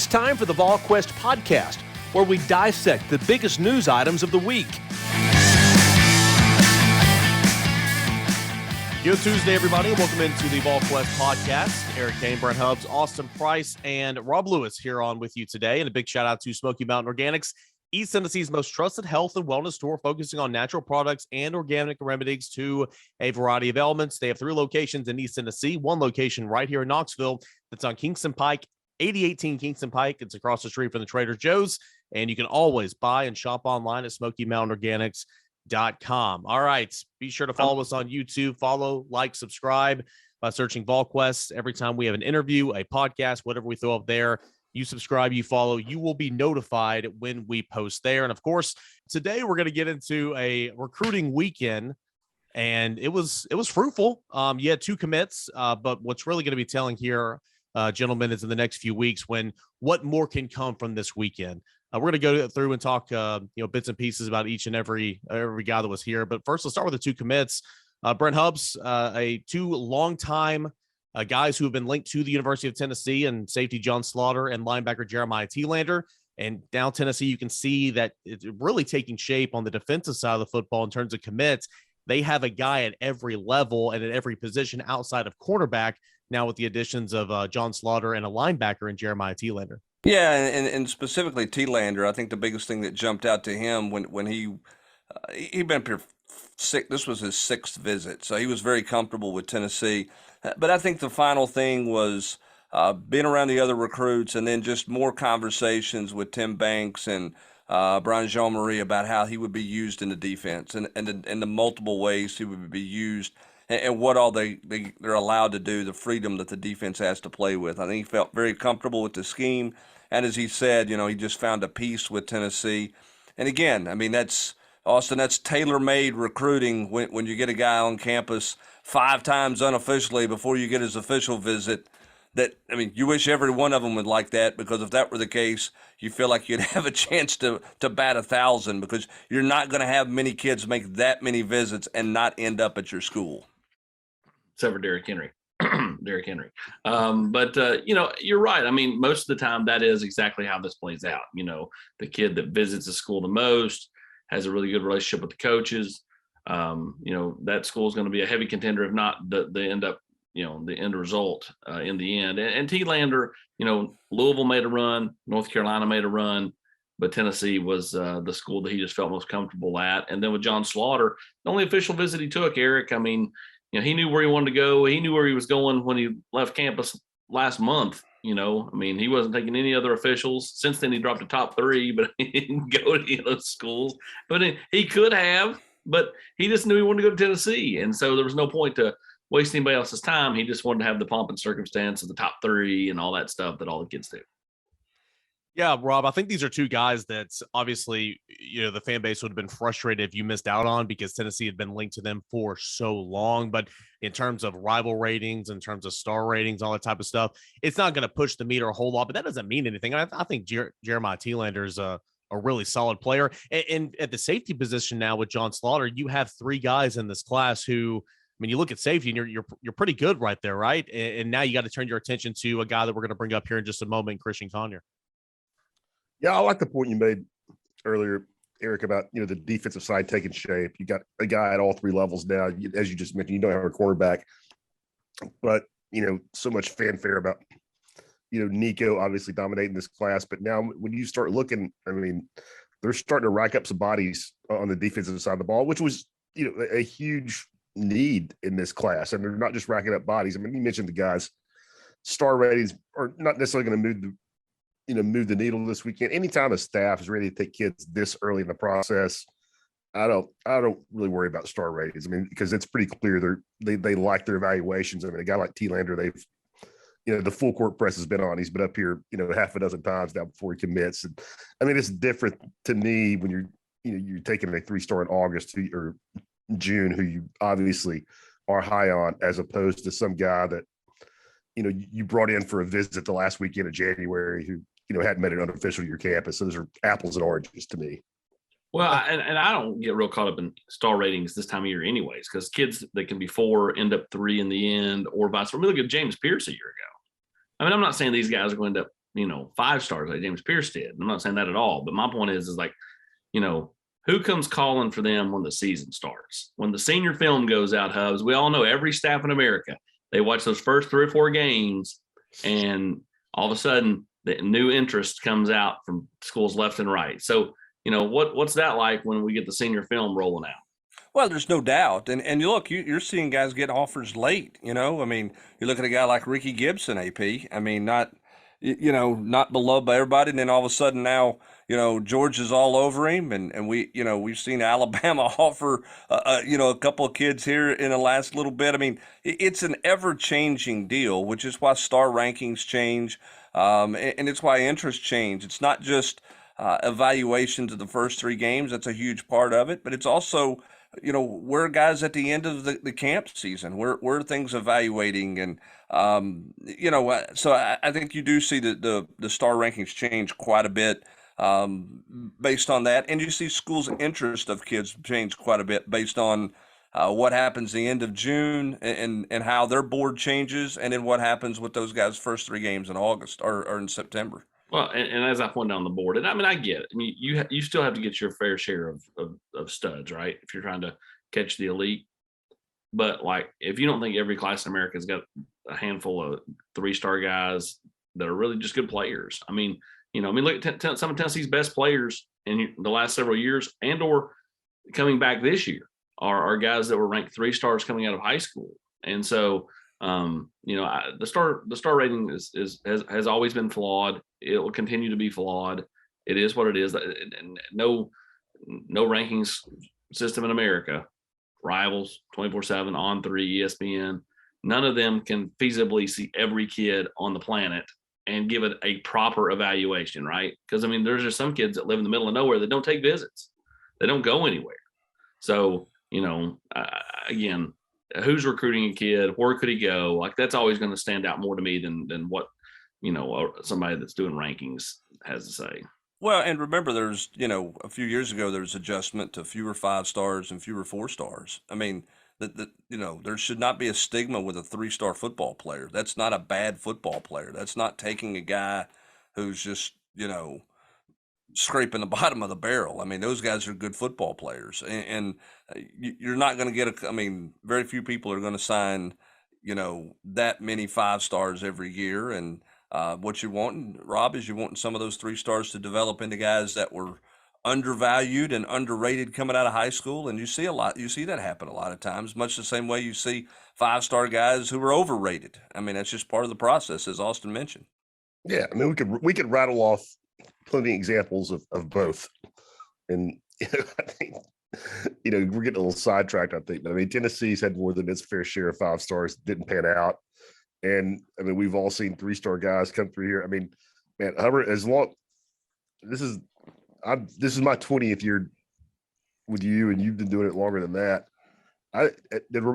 It's time for the Volquest podcast, where we dissect the biggest news items of the week. Good Tuesday, everybody. Welcome into the Volquest podcast. Eric Kane, Brent Hubs, Austin Price, and Rob Lewis here on with you today. And a big shout out to Smoky Mountain Organics, East Tennessee's most trusted health and wellness store, focusing on natural products and organic remedies to a variety of elements. They have 3 locations in East Tennessee, 1 location right here in Knoxville that's on Kingston Pike, 8018 Kingston Pike. It's across the street from the Trader Joe's, and you can always buy and shop online at SmokyMountainOrganics.com. All right, be sure to follow us on YouTube. Follow, like, subscribe by searching Volquest. Every time we have an interview, a podcast, whatever we throw up there, you subscribe, you follow, you will be notified when we post there. And of course, today we're going to get into a recruiting weekend, and it was fruitful. You had 2 commits, but what's really going to be telling here, gentlemen, is in the next few weeks what more can come from this weekend. We're going to go through and talk, bits and pieces about each and every guy that was here. But first, let's start with the 2 commits. Brent Hubs, 2 longtime guys who have been linked to the University of Tennessee, and safety John Slaughter and linebacker Jeremiah Thielander. And down Tennessee, you can see that it's really taking shape on the defensive side of the football in terms of commits. They have a guy at every level and at every position outside of cornerback now, with the additions of John Slaughter and a linebacker in Jeremiah Thielander. Yeah, and specifically Thielander, I think the biggest thing that jumped out to him when he'd been up here this was his 6th visit, so he was very comfortable with Tennessee. But I think the final thing was being around the other recruits, and then just more conversations with Tim Banks and Brian Jean-Marie about how he would be used in the defense, and the multiple ways he would be used, and what all they're allowed to do, the freedom that the defense has to play with. I think he felt very comfortable with the scheme, and as he said, he just found a peace with Tennessee. And again, I mean, that's tailor-made recruiting when you get a guy on campus 5 times unofficially before you get his official visit. You wish every one of them would like that, because if that were the case, you feel like you'd have a chance to bat 1,000, because you're not going to have many kids make that many visits and not end up at your school. Except for Derrick Henry. But you're right. I mean, most of the time that is exactly how this plays out. The kid that visits the school the most has a really good relationship with the coaches. That school is going to be a heavy contender, if not the end result in the end. And Thielander, Louisville made a run, North Carolina made a run, but Tennessee was the school that he just felt most comfortable at. And then with John Slaughter, the only official visit he took, Eric, I mean, he knew where he wanted to go. He knew where he was going when he left campus last month. He wasn't taking any other officials. Since then, he dropped the top 3, but he didn't go to any of those schools. But he could have, but he just knew he wanted to go to Tennessee. And so there was no point to waste anybody else's time. He just wanted to have the pomp and circumstance of the top 3 and all that stuff that all the kids do. Yeah, Rob, I think these are 2 guys that obviously, the fan base would have been frustrated if you missed out on, because Tennessee had been linked to them for so long. But in terms of rival ratings, in terms of star ratings, all that type of stuff, it's not going to push the meter a whole lot, but that doesn't mean anything. I think Jeremiah Thielander is a really solid player. And at the safety position now with John Slaughter, you have 3 guys in this class who, you look at safety and you're pretty good right there, right? And now you got to turn your attention to a guy that we're going to bring up here in just a moment, Christian Conyer. Yeah, I like the point you made earlier, Eric, about the defensive side taking shape. You got a guy at all 3 levels now, as you just mentioned. You don't have a quarterback, but so much fanfare about Nico obviously dominating this class. But now when you start looking, they're starting to rack up some bodies on the defensive side of the ball, which was a huge need in this class. And they're not just racking up bodies. You mentioned the guys' star ratings are not necessarily going to move the needle this weekend. Anytime a staff is ready to take kids this early in the process, I don't really worry about star ratings. Because it's pretty clear they like their evaluations. A guy like Thielander, they've the full court press has been on. He's been up here half a dozen times now before he commits. And it's different to me when you're taking a 3-star in August or June, who you obviously are high on, as opposed to some guy that you brought in for a visit the last weekend of January who hadn't made it unofficial to your campus. So those are apples and oranges to me. Well, and I don't get real caught up in star ratings this time of year anyways, because kids that can be 4 end up 3 in the end, or vice versa. Look at James Pierce a year ago. I'm not saying these guys are going to end up 5 stars like James Pierce did. I'm not saying that at all, but my point is like, who comes calling for them when the season starts? When the senior film goes out, Hubs, we all know every staff in America, they watch those first 3 or 4 games, and all of a sudden the new interest comes out from schools left and right. So, what's that like when we get the senior film rolling out? Well, there's no doubt. And you look, you're seeing guys get offers late, I mean, you look at a guy like Ricky Gibson, AP. I mean, not beloved by everybody. And then all of a sudden now, George is all over him. And we've seen Alabama offer, a couple of kids here in the last little bit. I mean, it's an ever-changing deal, which is why star rankings change. And it's why interests change. It's not just evaluations of the first 3 games. That's a huge part of it. But it's also, where guys at the end of the camp season, where are things evaluating? And, so I think you do see the star rankings change quite a bit based on that. And you see schools' interest of kids change quite a bit based on what happens the end of June and how their board changes, and then what happens with those guys' first 3 games in August or in September. Well, and as I pointed on the board, and I mean, I get it. I mean, you still have to get your fair share of studs, right? If you're trying to catch the elite. But like, if you don't think every class in America has got a handful of 3-star guys that are really just good players. I mean, look at some of Tennessee's best players in the last several years and/or coming back this year are guys that were ranked 3 stars coming out of high school. And so, the star rating has always been flawed. It will continue to be flawed. It is what it is. And no rankings system in America, Rivals, 24/7, On3, ESPN, none of them can feasibly see every kid on the planet and give it a proper evaluation, right? Because I mean, there's just some kids that live in the middle of nowhere that don't take visits. They don't go anywhere. So, again, who's recruiting a kid? Where could he go? Like, that's always going to stand out more to me than what, somebody that's doing rankings has to say. Well, and remember, there's, a few years ago, there was adjustment to fewer 5 stars and fewer 4 stars. I mean, there should not be a stigma with a 3-star football player. That's not a bad football player. That's not taking a guy who's just, scraping the bottom of the barrel. I mean, those guys are good football players, and you're not going to get very few people are going to sign, that many 5 stars every year. And what you want, Rob, is you want some of those 3 stars to develop into guys that were undervalued and underrated coming out of high school. And you see that happen a lot of times, much the same way you see 5-star guys who are overrated. I mean, that's just part of the process, as Austin mentioned. Yeah. I mean, we could rattle off plenty of examples of both. And, I think, we're getting a little sidetracked, I think, but I mean, Tennessee's had more than its fair share of 5 stars, didn't pan out. And I mean, we've all seen 3-star guys come through here. I mean, man, Hubbard, this is my 20th year with you, and you've been doing it longer than that.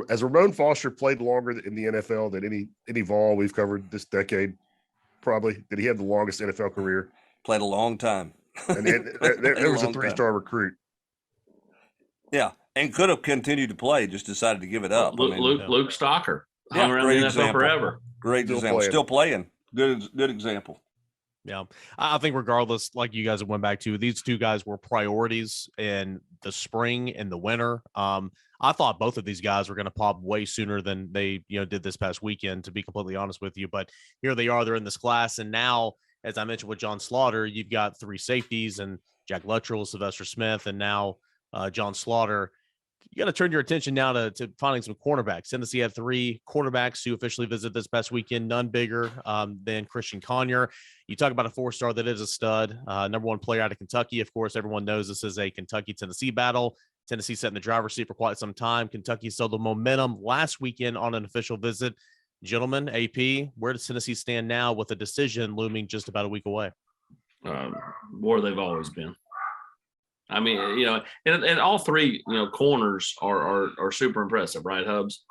As Ramon Foster played longer in the NFL than any Vol we've covered this decade, probably. Did he have the longest NFL career? Played a long time. And there was a 3-star recruit. Yeah, and could have continued to play, just decided to give it up. Luke Stocker hung around the NFL forever. Great example. Still playing. Good example. Yeah, I think regardless, like you guys went back to, these 2 guys were priorities in the spring and the winter. I thought both of these guys were going to pop way sooner than they did this past weekend, to be completely honest with you. But here they are, they're in this class, and now, as I mentioned with John Slaughter, you've got 3 safeties and Jack Luttrell, Sylvester Smith, and now John Slaughter. You got to turn your attention now to finding some cornerbacks. Tennessee had 3 cornerbacks who officially visited this past weekend, none bigger than Christian Conyer. You talk about a 4-star that is a stud, number 1 player out of Kentucky. Of course, everyone knows this is a Kentucky-Tennessee battle. Tennessee sat in the driver's seat for quite some time. Kentucky saw the momentum last weekend on an official visit. Gentlemen, AP, where does Tennessee stand now with a decision looming just about a week away? Where they've always been. I mean, and all 3, corners are super impressive, right, Hubs?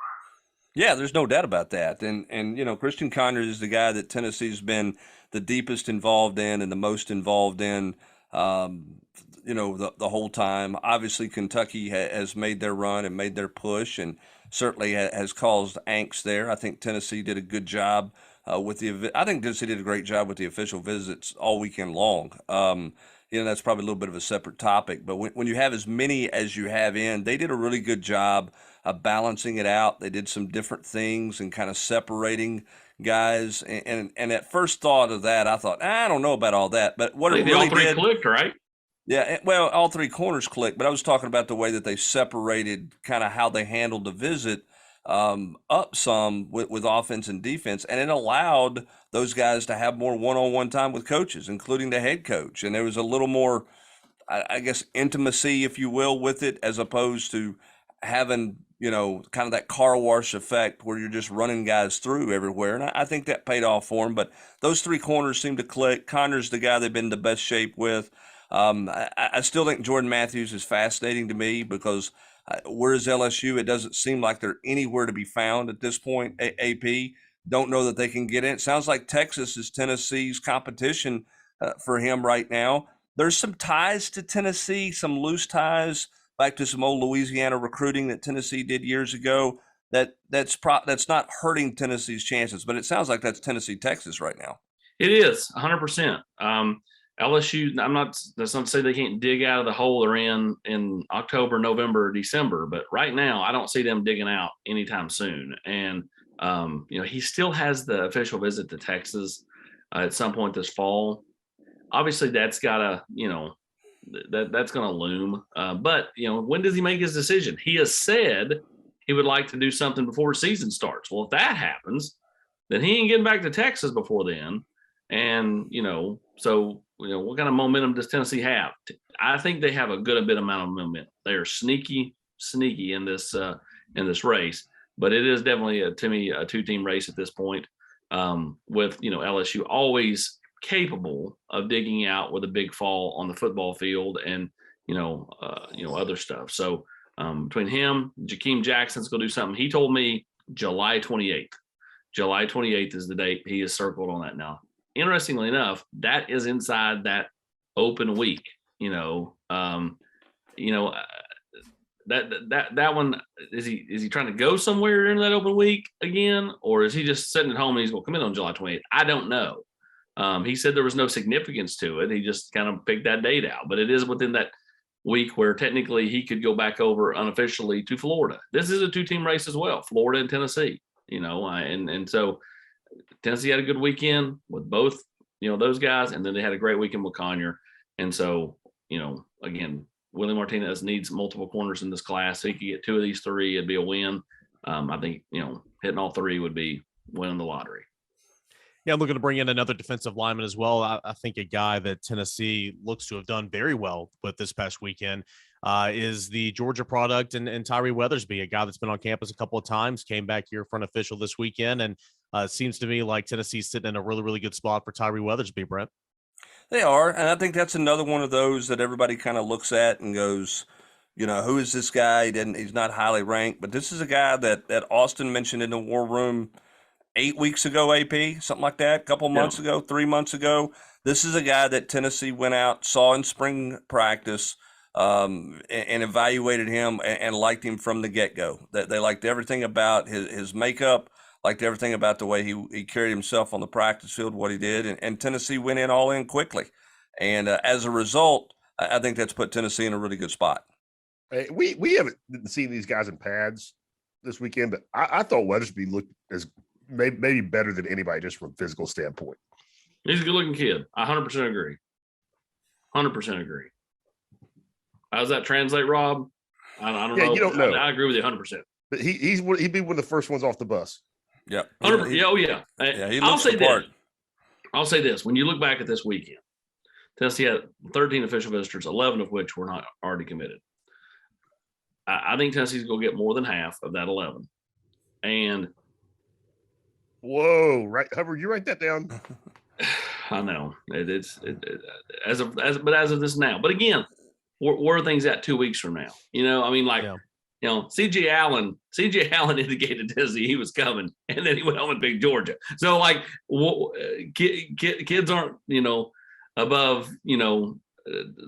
Yeah, there's no doubt about that. And Christian Conyer is the guy that Tennessee's been the deepest involved in and the most involved in, the whole time. Obviously, Kentucky has made their run and made their push, and certainly has caused angst there. I think Tennessee did a good job with I think Tennessee did a great job with the official visits all weekend long. That's probably a little bit of a separate topic, but when you have as many as you have they did a really good job of balancing it out. They did some different things and kind of separating guys. And at first thought of that, I thought, I don't know about all that, but what it really all three did, clicked, right? yeah, well, all three corners clicked, but I was talking about the way that they separated kind of how they handled the visit up some with offense and defense, and it allowed those guys to have more one-on-one time with coaches, including the head coach. And there was a little more, I guess, intimacy, if you will, with it, as opposed to having, kind of that car wash effect where you're just running guys through everywhere. And I think that paid off for him. But those three corners seem to click. Connor's the guy they've been in the best shape with. I still think Jordan Matthews is fascinating to me because whereas LSU, it doesn't seem like they're anywhere to be found at this point. AP, don't know that they can get in. It sounds like Texas is Tennessee's competition for him right now. There's some ties to Tennessee, some loose ties back to some old Louisiana recruiting that Tennessee did years ago. That's not hurting Tennessee's chances, but it sounds like that's Tennessee, Texas right now. It is 100%. LSU, that's not to say they can't dig out of the hole they're in October, November, December, but right now I don't see them digging out anytime soon. And, he still has the official visit to Texas at some point this fall. Obviously that's gotta, that's going to loom. But when does he make his decision? He has said he would like to do something before the season starts. Well, if that happens, then he ain't getting back to Texas before then. And, so, what kind of momentum does Tennessee have? I think they have a good bit amount of momentum. They are sneaky in this race, but it is definitely to me a two-team race at this point. With LSU always capable of digging out with a big fall on the football field and other stuff. So between him, Jakeem Jackson's going to do something. He told me July 28th. July 28th is the date he is circled on that now. Interestingly enough, that is inside that open week. That one is he trying to go somewhere in that open week again, or is he just sitting at home and he's going to come in on July 28th? I don't know. He said there was no significance to it. He just kind of picked that date out, but it is within that week where technically he could go back over unofficially to Florida. This is a two-team race as well, Florida and Tennessee. And so Tennessee had a good weekend with both, those guys, and then they had a great weekend with Conyer. And so, again, Willie Martinez needs multiple corners in this class. So he could get two of these three, it'd be a win. I think, hitting all three would be winning the lottery. Yeah, I'm looking to bring in another defensive lineman as well. I think a guy that Tennessee looks to have done very well with this past weekend is the Georgia product and Tyree Weathersby, a guy that's been on campus a couple of times, came back here for an official this weekend. And it seems to me like Tennessee's sitting in a really, really good spot for Tyree Weathersby, Brent. They are. And I think that's another one of those that everybody kind of looks at and goes, who is this guy? He's not highly ranked, but this is a guy that Austin mentioned in the war room 8 weeks ago, AP, something like that, a couple months ago, 3 months ago. This is a guy that Tennessee went out, saw in spring practice, and evaluated him and liked him from the get-go. They liked everything about his makeup, liked everything about the way he carried himself on the practice field, what he did, and Tennessee went all in quickly. And as a result, I think that's put Tennessee in a really good spot. Hey, we haven't seen these guys in pads this weekend, but I thought Weathersby looked as maybe better than anybody just from a physical standpoint. He's a good-looking kid. I 100% agree. 100% agree. How does that translate, Rob? I don't know. You don't know. I agree with you 100%. But he'd be one of the first ones off the bus. Yeah. Yeah. He looks the part. I'll say this. When you look back at this weekend, Tennessee had 13 official visitors, 11 of which were not already committed. I think Tennessee's going to get more than half of that 11. And whoa, right, Hubbard, you write that down. I know as of this now. But again, where are things at 2 weeks from now? CJ Allen indicated to Tennessee he was coming, and then he went home and picked Georgia. So kids aren't above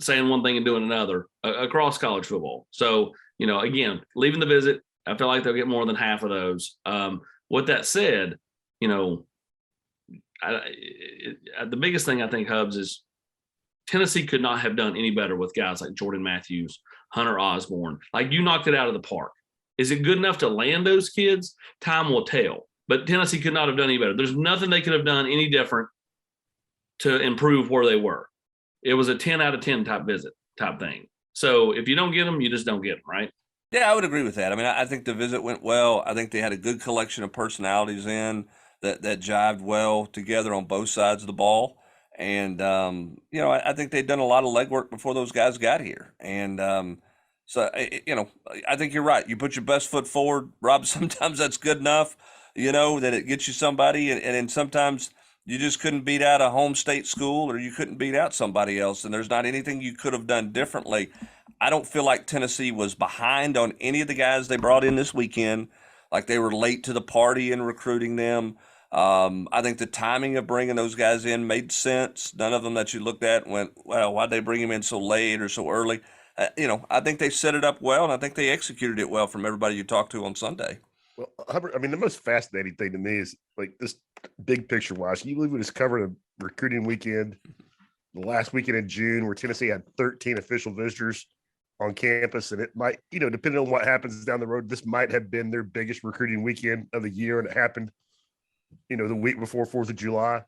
saying one thing and doing another across college football. So again, leaving the visit, I feel like they'll get more than half of those. With that said, the biggest thing I think, Hubs, is Tennessee could not have done any better with guys like Jordan Matthews, Hunter Osborne. Like, you knocked it out of the park. Is it good enough to land those kids? Time will tell. But Tennessee could not have done any better. There's nothing they could have done any different to improve where they were. It was a 10 out of 10 type thing. So if you don't get them, you just don't get them, right? Yeah, I would agree with that. I mean, I think the visit went well. I think they had a good collection of personalities in that jived well together on both sides of the ball. And, I think they'd done a lot of legwork before those guys got here. And, I think you're right. You put your best foot forward, Rob. Sometimes that's good enough, that it gets you somebody. And then sometimes you just couldn't beat out a home state school, or you couldn't beat out somebody else. And there's not anything you could have done differently. I don't feel like Tennessee was behind on any of the guys they brought in this weekend. Like, they were late to the party in recruiting them. I think the timing of bringing those guys in made sense. None of them that you looked at and went, well, why'd they bring him in so late or so early? I think they set it up well, and I think they executed it well from everybody you talked to on Sunday. Well, Hubbard, I mean, the most fascinating thing to me is, like, this big picture wise. Can you believe we just covered a recruiting weekend, the last weekend in June, where Tennessee had 13 official visitors on campus, and it might, depending on what happens down the road, this might have been their biggest recruiting weekend of the year, and it happened, the week before 4th of July.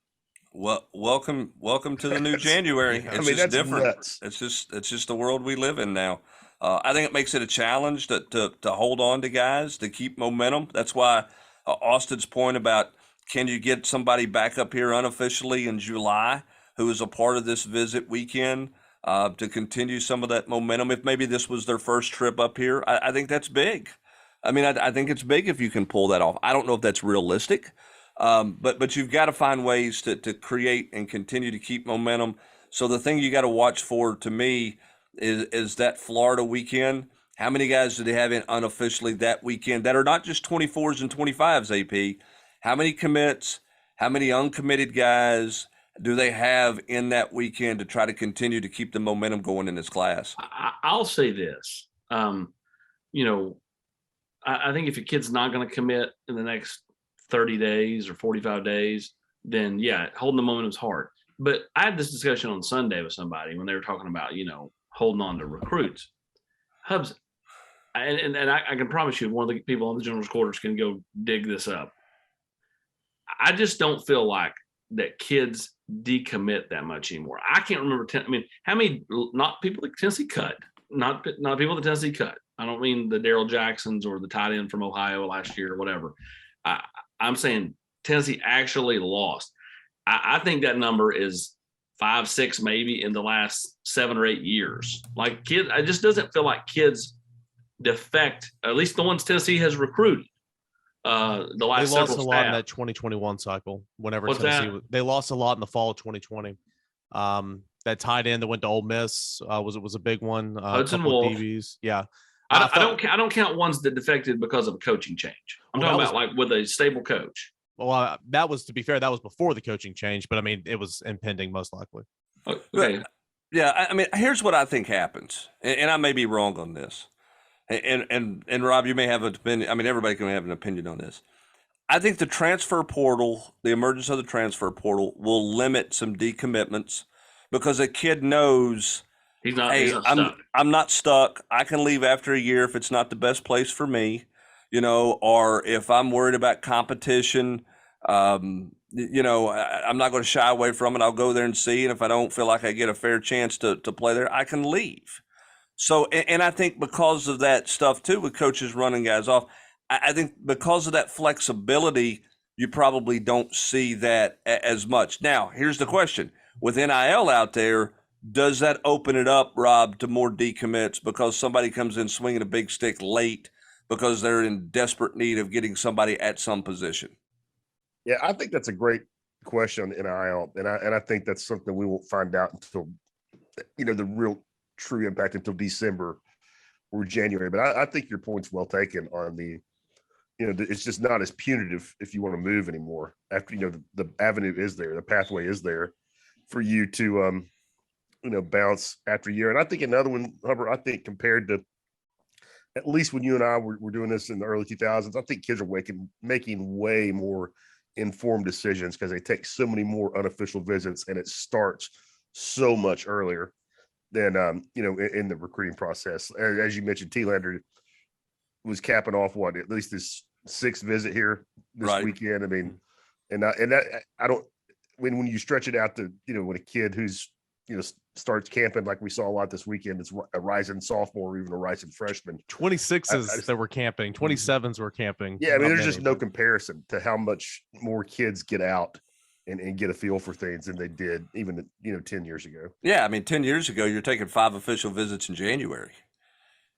Well, welcome to the new January. It's just that's different. Nuts. It's just the world we live in now. I think it makes it a challenge to hold on to guys, to keep momentum. That's why Austin's point about, can you get somebody back up here unofficially in July who was a part of this visit weekend to continue some of that momentum? If maybe this was their first trip up here, I think that's big. I mean, I think it's big if you can pull that off. I don't know if that's realistic. But you've got to find ways to create and continue to keep momentum. So the thing you got to watch for, to me, is that Florida weekend. How many guys do they have in unofficially that weekend that are not just 24s and 25s, AP? How many commits, how many uncommitted guys do they have in that weekend to try to continue to keep the momentum going in this class? I'll say this. I think if a kid's not going to commit in the next 30 days or 45 days, then yeah, holding the momentum is hard. But I had this discussion on Sunday with somebody when they were talking about, holding on to recruits. Hubs, and I can promise you, one of the people on the general's quarters can go dig this up. I just don't feel like that kids decommit that much anymore. I can't remember. How many not people that Tennessee cut, not people that Tennessee cut. I don't mean the Daryl Jacksons or the tight end from Ohio last year or whatever. I'm saying Tennessee actually lost. I think that number is 5, 6, maybe in the last 7 or 8 years. Like, kids, it just doesn't feel like kids defect, at least the ones Tennessee has recruited. The last they lost a lot in that 2021 cycle. Whenever Tennessee, they lost a lot in the fall of 2020. That tight end that went to Ole Miss was a big one. Hudson Wolf. DBs. Yeah. I don't count ones that defected because of a coaching change. I'm talking about like with a stable coach. Well, that was, to be fair, that was before the coaching change, but I mean, it was impending most likely. Okay. Yeah, I mean, here's what I think happens, and I may be wrong on this. And Rob, you may have an opinion. I mean, everybody can have an opinion on this. I think the transfer portal, the emergence of the transfer portal, will limit some decommitments because a kid knows, he's not stuck. I'm not stuck. I can leave after a year if it's not the best place for me, or if I'm worried about competition, I'm not going to shy away from it. I'll go there and see. And if I don't feel like I get a fair chance to play there, I can leave. So, and I think because of that stuff too, with coaches running guys off, I think because of that flexibility, you probably don't see that as much. Now, here's the question. With NIL out there, does that open it up, Rob, to more decommits because somebody comes in swinging a big stick late because they're in desperate need of getting somebody at some position? Yeah, I think that's a great question on NIL, and I think that's something we won't find out until, the real true impact until December or January. But I think your point's well taken on the, it's just not as punitive if you want to move anymore after, the avenue is there, the pathway is there for you to, bounce after a year. And I think another one, Hubbard, I think compared to at least when you and I were doing this in the early 2000s, I think kids are making way more informed decisions because they take so many more unofficial visits and it starts so much earlier than in the recruiting process. As you mentioned, T-Lander was capping off at least this 6th visit here this weekend. I mean, and that I don't when you stretch it out to when a kid who's starts camping like we saw a lot this weekend, it's a rising sophomore or even a rising freshman. 26s that were camping, 27s were camping. Yeah, I mean, there's just no comparison to how much more kids get out and get a feel for things than they did even 10 years ago. Yeah, I mean, 10 years ago, you're taking 5 official visits in January,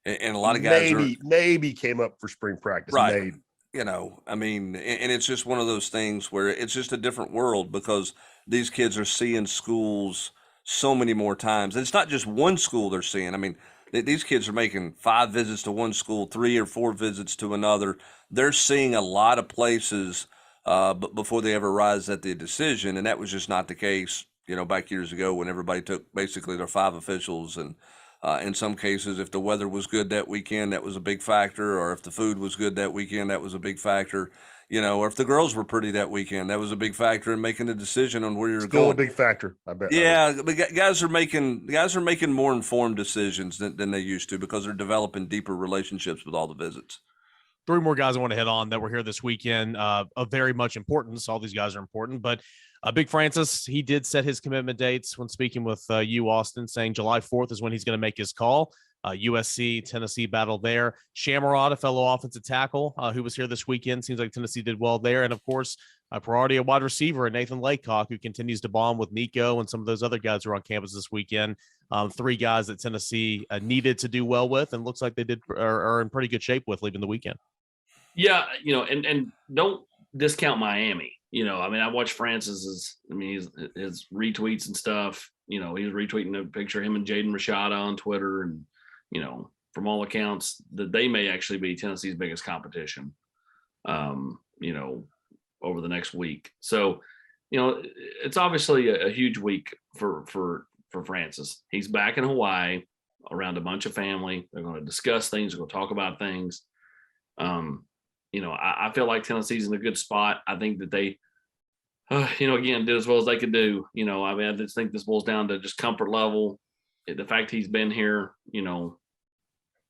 and a lot of guys maybe came up for spring practice, right? I mean, and it's just one of those things where it's just a different world because these kids are seeing schools so many more times. And it's not just one school they're seeing. I mean, these kids are making 5 visits to one school, 3 or 4 visits to another. They're seeing a lot of places but before they ever rise at the decision. And that was just not the case, back years ago when everybody took basically their 5 officials. And in some cases, if the weather was good that weekend, that was a big factor. Or if the food was good that weekend, that was a big factor. Or if the girls were pretty that weekend, that was a big factor in making a decision on where you're going. Still a big factor, I bet. Yeah, but guys are making more informed decisions than they used to because they're developing deeper relationships with all the visits. 3 more guys I want to hit on that were here this weekend of very much importance. All these guys are important, but Big Francis, he did set his commitment dates when speaking with you, Austin, saying July 4th is when he's going to make his call. USC, Tennessee battle there. Shamrod, a fellow offensive tackle who was here this weekend. Seems like Tennessee did well there. And, of course, a priority a wide receiver, Nathan Laycock, who continues to bond with Nico and some of those other guys who are on campus this weekend. 3 guys that Tennessee needed to do well with and looks like they are in pretty good shape with leaving the weekend. Yeah, and don't discount Miami. I mean, I watched Francis's, his retweets and stuff. He was retweeting a picture of him and Jaden Rashada on Twitter. And, from all accounts, that they may actually be Tennessee's biggest competition, over the next week. So, it's obviously a huge week for Francis. He's back in Hawaii around a bunch of family. They're going to discuss things. They're going to talk about things. I feel like Tennessee's in a good spot. I think that they, again, did as well as they could do. I just think this boils down to just comfort level. The fact he's been here,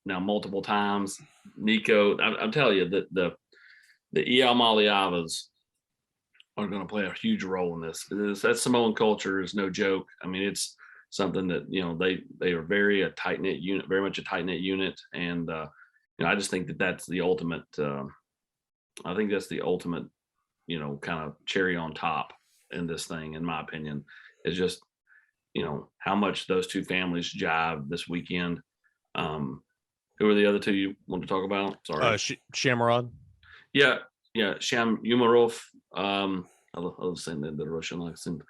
now multiple times. Nico, I'm telling you that the EL Maliavas are going to play a huge role in this. That Samoan culture is no joke. I mean, it's something that, they are very much a tight knit unit. And, I just think that that's the ultimate, I think that's the ultimate, kind of cherry on top in this thing, in my opinion, is just, how much those 2 families jive this weekend. Who are the other 2 you want to talk about? Sorry. Shamrod. Yeah. Sham Umarov. I love saying the Russian accent.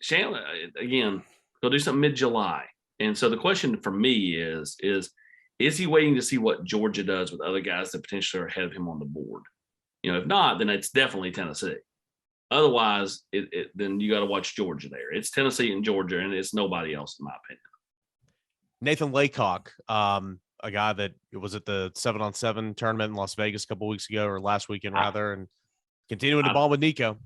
Sham, again, he'll do something mid-July. And so the question for me is he waiting to see what Georgia does with other guys that potentially are ahead of him on the board? If not, then it's definitely Tennessee. Otherwise, then you got to watch Georgia there. It's Tennessee and Georgia, and it's nobody else, in my opinion. Nathan Laycock, a guy that was at the 7-on-7 tournament in Las Vegas a couple weeks ago, or last weekend rather, and continuing to bond with Nico.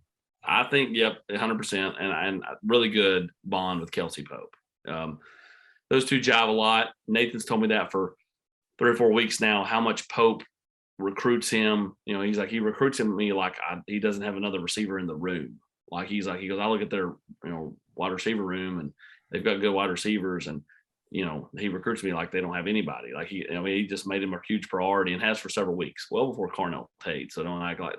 I think, yep, 100%, and really good bond with Kelsey Pope. Those 2 jive a lot. Nathan's told me that for 3 or 4 weeks now, how much Pope recruits him. He's like, he recruits him me like he doesn't have another receiver in the room. Like he goes, I look at their, wide receiver room and they've got good wide receivers, and, he recruits me like they don't have anybody. Like he just made him a huge priority and has for several weeks, well before Carnell Tate. So don't act like,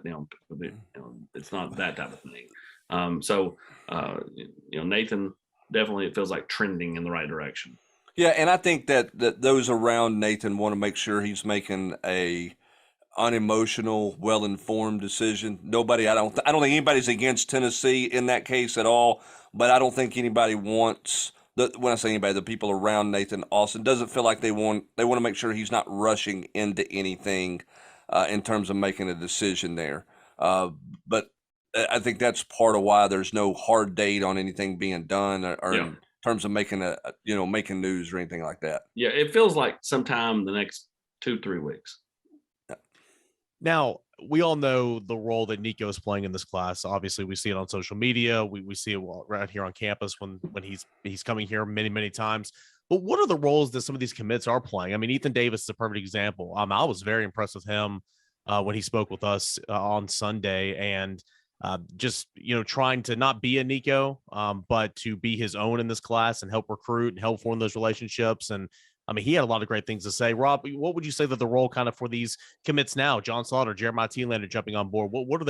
it's not that type of thing. Nathan, definitely, it feels like trending in the right direction. Yeah, and I think that those around Nathan want to make sure he's making a unemotional, well-informed decision. I don't think anybody's against Tennessee in that case at all, but I don't think anybody wants, when I say anybody, the people around Nathan Austin, doesn't feel like they want to make sure he's not rushing into anything in terms of making a decision there. But I think that's part of why there's no hard date on anything being done or in terms of making making news or anything like that. Yeah, it feels like sometime the next 2-3 weeks. Now, we all know the role that Nico is playing in this class. Obviously, we see it on social media. We see it right here on campus when he's coming here many times. But what are the roles that some of these commits are playing? I mean, Ethan Davis is a perfect example. I was very impressed with him when he spoke with us on Sunday, and just trying to not be a Nico, but to be his own in this class and help recruit and help form those relationships. And I mean, he had a lot of great things to say. Rob, what would you say that the role kind of for these commits now, John Slaughter, Jeremiah Thielander jumping on board, what are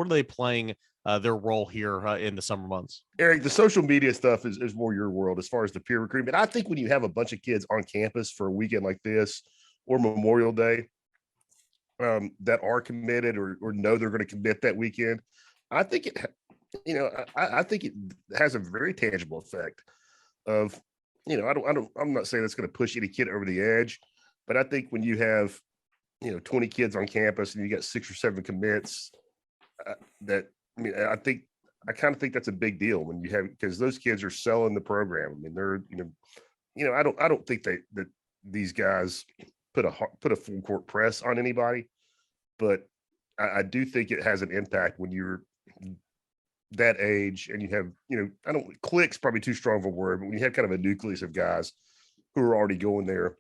they playing their role here in the summer months? Eric, the social media stuff is more your world as far as the peer recruitment. I think when you have a bunch of kids on campus for a weekend like this or Memorial Day that are committed or know they're going to commit that weekend, I think I think it has a very tangible effect of, I'm not saying it's going to push any kid over the edge, but I think when you have, 20 kids on campus and you got 6 or 7 commits, I kind of think that's a big deal when you have, because those kids are selling the program. I mean, they're, I don't think that these guys put a full court press on anybody, but I do think it has an impact when you're that age and you have, click's probably too strong of a word, but when you have kind of a nucleus of guys who are already going there,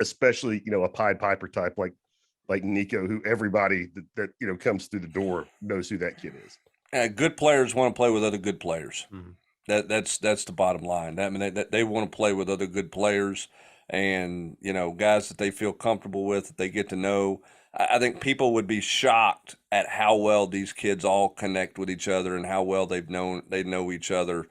especially, a Pied Piper type like Nico, who everybody that comes through the door knows who that kid is. Good players want to play with other good players. Mm-hmm. That's the bottom line. I mean, they want to play with other good players and, guys that they feel comfortable with, that they get to know. I think people would be shocked at how well these kids all connect with each other and how well they know each other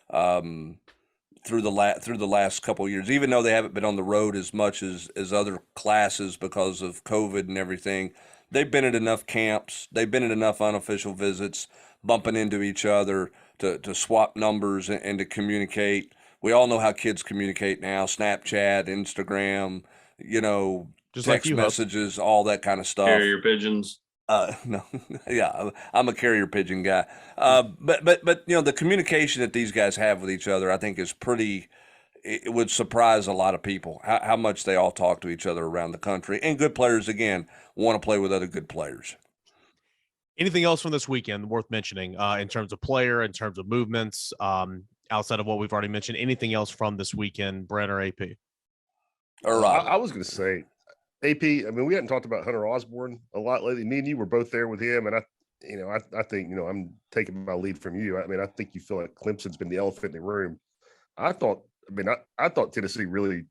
through the last couple of years, even though they haven't been on the road as much as other classes because of COVID and everything. They've been at enough camps. They've been at enough unofficial visits, bumping into each other to swap numbers and to communicate. We all know how kids communicate now: Snapchat, Instagram, just text messages, all that kind of stuff. Carrier pigeons. No, yeah, I'm a carrier pigeon guy. But the communication that these guys have with each other, I think, is pretty. It would surprise a lot of people how much they all talk to each other around the country. And good players, again, want to play with other good players. Anything else from this weekend worth mentioning in terms of player, in terms of movements, outside of what we've already mentioned? Anything else from this weekend, Brent or AP? All right. I was going to say, AP, I mean, we hadn't talked about Hunter Osborne a lot lately. Me and you were both there with him, and I think, I'm taking my lead from you. I mean, I think you feel like Clemson's been the elephant in the room. I thought Tennessee really,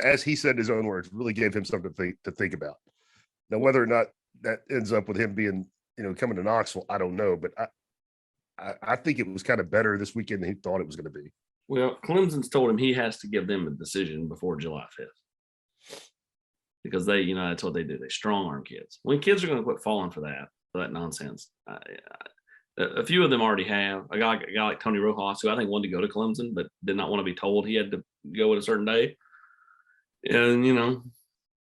as he said in his own words, really gave him something to think about. Now, whether or not that ends up with him being, coming to Knoxville, I don't know, but I think it was kind of better this weekend than he thought it was going to be. Well, Clemson's told him he has to give them a decision before July 5th. Because they, that's what they do. They strong arm kids. When kids are going to quit falling for that nonsense, a few of them already have. A guy like Tony Rojas, who I think wanted to go to Clemson, but did not want to be told he had to go at a certain day, and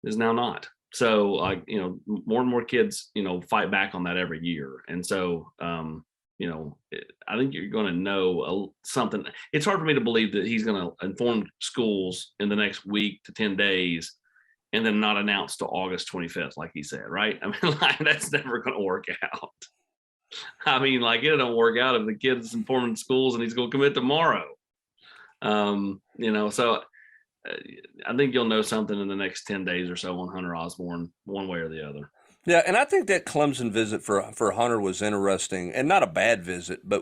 is now not. So, more and more kids, fight back on that every year, and so, I think you're going to know something. It's hard for me to believe that he's going to inform schools in the next week to 10 days. And then not announced till August 25th, like he said, right? I mean, that's never going to work out. I mean, it don't work out if the kid's informing schools and he's going to commit tomorrow. So I think you'll know something in the next 10 days or so on Hunter Osborne, one way or the other. Yeah, and I think that Clemson visit for Hunter was interesting, and not a bad visit, but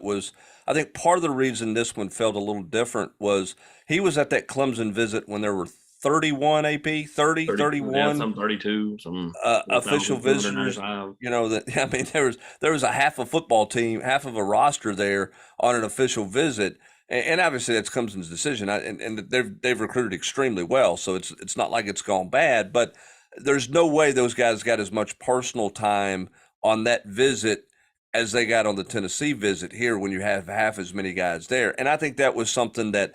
I think part of the reason this one felt a little different was he was at that Clemson visit when there were 31 AP, 31 yeah, some 32, some official visitors. There was a half a football team, half of a roster there on an official visit, and obviously that's Clemson's decision. And they've recruited extremely well, so it's not like it's gone bad. But there's no way those guys got as much personal time on that visit as they got on the Tennessee visit here when you have half as many guys there. And I think that was something that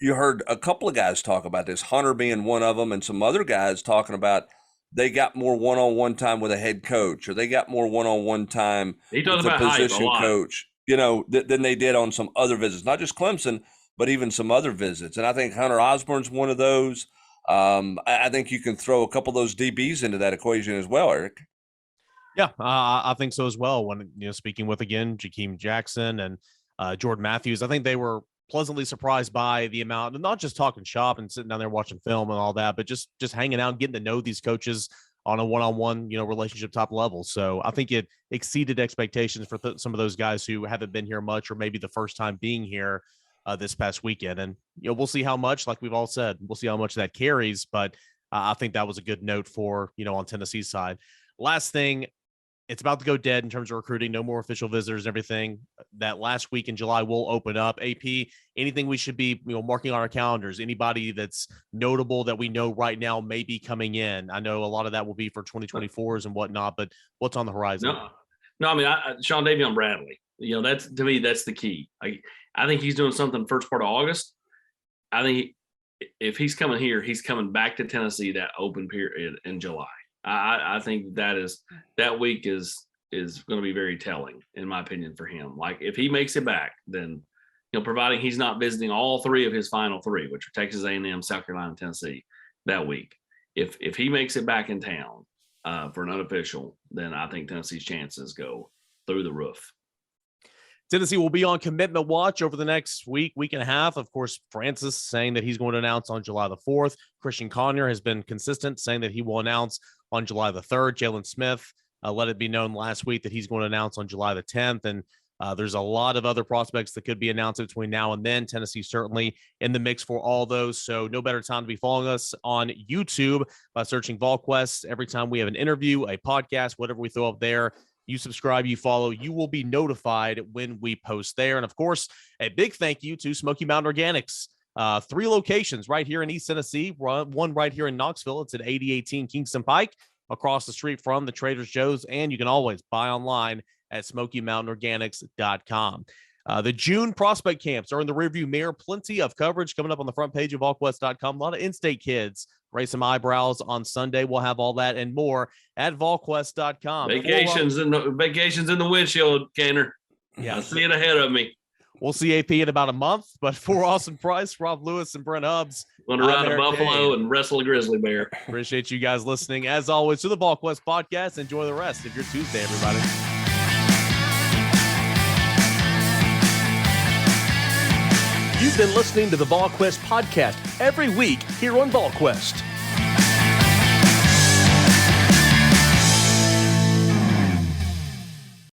you heard a couple of guys talk about this, Hunter being one of them, and some other guys talking about they got more one-on-one time with a head coach, or they got more one-on-one time with a position coach, than they did on some other visits, not just Clemson, but even some other visits. And I think Hunter Osborne's one of those. I think you can throw a couple of those DBs into that equation as well, Eric. Yeah, I think so as well. When speaking with again Jakeem Jackson and Jordan Matthews, I think they were pleasantly surprised by the amount, and not just talking shop and sitting down there watching film and all that, but just hanging out, and getting to know these coaches on a one-on-one, relationship top level. So I think it exceeded expectations for some of those guys who haven't been here much, or maybe the first time being here this past weekend. And we'll see how much, like we've all said, we'll see how much that carries. But I think that was a good note for on Tennessee's side. Last thing, it's about to go dead in terms of recruiting. No more official visitors and everything. That last week in July will open up. AP, anything we should be marking on our calendars? Anybody that's notable that we know right now may be coming in? I know a lot of that will be for 2024s and whatnot, but what's on the horizon? No. I mean, Sean Davion Bradley. That's, to me, that's the key. I think he's doing something first part of August. I think if he's coming here, he's coming back to Tennessee that open period in July. I think that week is going to be very telling, in my opinion, for him. Like, if he makes it back, then providing he's not visiting all three of his final three, which are Texas A&M, South Carolina, and Tennessee that week. If he makes it back in town for an unofficial, then I think Tennessee's chances go through the roof. Tennessee will be on commitment watch over the next week and a half. Of course, Francis saying that he's going to announce on July the 4th. Christian Conyer has been consistent, saying that he will announce on July the 3rd. Jalen Smith let it be known last week that he's going to announce on July the 10th. And there's a lot of other prospects that could be announced between now and then. Tennessee certainly in the mix for all those. So no better time to be following us on YouTube by searching Volquest. Every time we have an interview, a podcast, whatever we throw up there, you subscribe, you follow, you will be notified when we post there. And of course, a big thank you to Smoky Mountain Organics. 3 locations right here in East Tennessee, one right here in Knoxville. It's at 8018 Kingston Pike, across the street from the Trader Joe's. And you can always buy online at SmokyMountainOrganics.com. The June prospect camps are in the rearview mirror. Plenty of coverage coming up on the front page of VolQuest.com. A lot of in-state kids. Raise some eyebrows on Sunday. We'll have all that and more at VolQuest.com. Vacations in the windshield, Canner. Yeah, I see it ahead of me. We'll see AP in about a month. But for Austin Price, Rob Lewis, and Brent Hubs, going to ride a buffalo and wrestle a grizzly bear. Appreciate you guys listening. As always, to the Volquest podcast. Enjoy the rest of your Tuesday, everybody. You've been listening to the Volquest podcast every week here on Volquest.